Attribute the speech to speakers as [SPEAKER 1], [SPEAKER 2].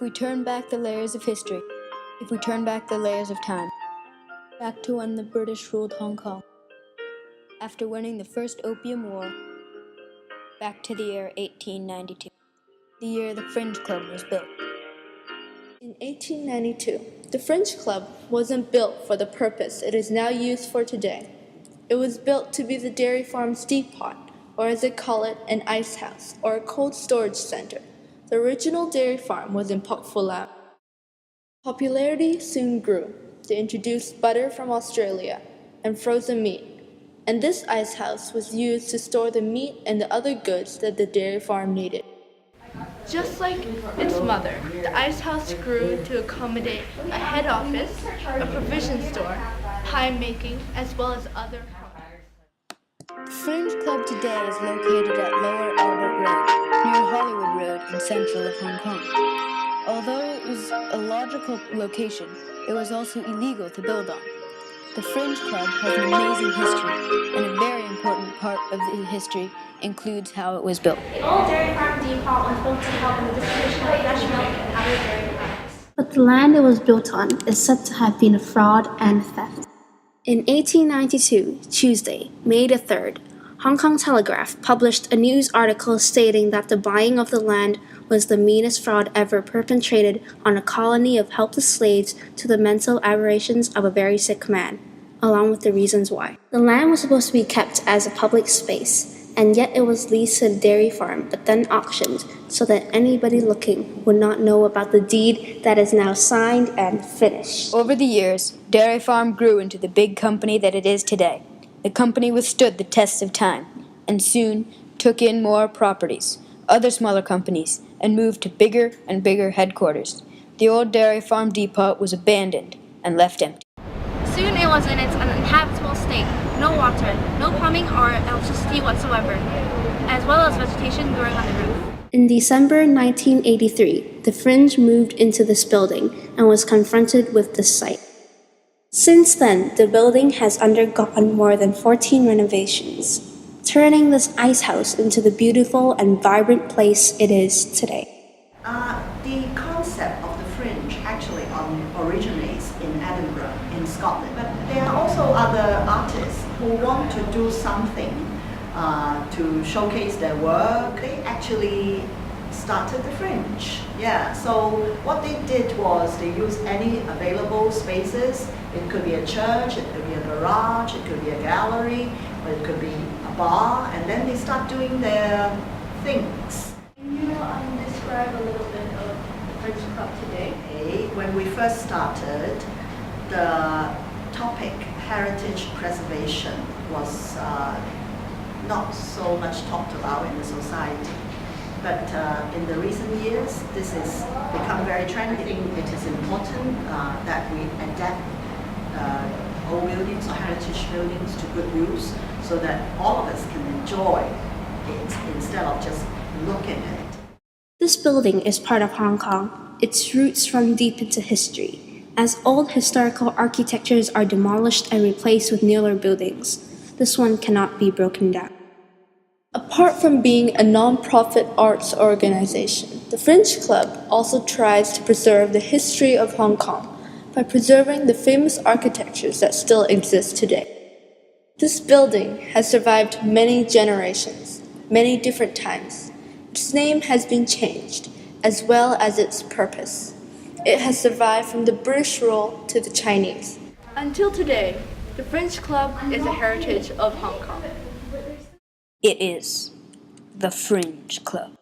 [SPEAKER 1] we turn back the layers of history, if we turn back the layers of time, back to when the British ruled Hong Kong, after winning the first Opium War, back to the year 1892, the year the Fringe Club was built.
[SPEAKER 2] In 1892, the Fringe Club wasn't built for the purpose it is now used for today. It was built to be the dairy farm's depot, or as they call it, an ice house, or a cold storage center. The original dairy farm was in Pok Fu Lam. Popularity soon grew. They introduced butter from Australia and frozen meat, and this ice house was used to store the meat and the other goods that the dairy farm needed. Just like its mother, the ice house grew to accommodate a head office, a provision store, pie making, as well as other products.
[SPEAKER 1] The Fringe Club today is located at Lower Albert Road, near Hollywood Road in central of Hong Kong. Although it was a logical location, it was also illegal to build on. The Fringe Club has an amazing history, and a very important part of the history includes how it was built.
[SPEAKER 3] The old dairy farm depot was built to help in the distribution of fresh milk and other dairy products.
[SPEAKER 4] But the land it was built on is said to have been a fraud and theft. In 1892, Tuesday, May the 3rd, Hong Kong Telegraph published a news article stating that the buying of the land was the meanest fraud ever perpetrated on a colony of helpless slaves to the mental aberrations of a very sick man, along with the reasons why. The land was supposed to be kept as a public space, and yet it was leased to the dairy farm but then auctioned so that anybody looking would not know about the deed that is now signed and finished.
[SPEAKER 1] Over the years, Dairy Farm grew into the big company that it is today. The company withstood the tests of time, and soon took in more properties, other smaller companies, and moved to bigger and bigger headquarters. The old Dairy Farm depot was abandoned and left empty.
[SPEAKER 3] Soon it was in its uninhabitable state, no water, no plumbing or electricity whatsoever, as well as vegetation growing on the roof.
[SPEAKER 4] In December 1983, the Fringe moved into this building and was confronted with this sight. Since then, the building has undergone more than 14 renovations, turning this ice house into the beautiful and vibrant place it is today.
[SPEAKER 5] The concept of the Fringe actually originates in Edinburgh, in Scotland. But there are also other artists who want to do something to showcase their work. They actually started the Fringe. Yeah, so what they did was they used any available spaces. It could be a church, it could be a garage, it could be a gallery, or it could be a bar, and then they start doing their things.
[SPEAKER 3] Can you describe a little bit of the Fringe Club today?
[SPEAKER 5] Okay, when we first started, the topic heritage preservation was not so much talked about in the society. But in the recent years, this has become very trendy. I think it is important that we adapt old buildings or heritage buildings to good use so that all of us can enjoy it instead of just looking at it.
[SPEAKER 4] This building is part of Hong Kong. Its roots run deep into history. As old historical architectures are demolished and replaced with newer buildings, this one cannot be broken down.
[SPEAKER 2] Apart from being a non-profit arts organization, the Fringe Club also tries to preserve the history of Hong Kong by preserving the famous architectures that still exist today. This building has survived many generations, many different times. Its name has been changed, as well as its purpose. It has survived from the British rule to the Chinese. Until today, the Fringe Club is a heritage of Hong Kong.
[SPEAKER 1] It is the Fringe Club.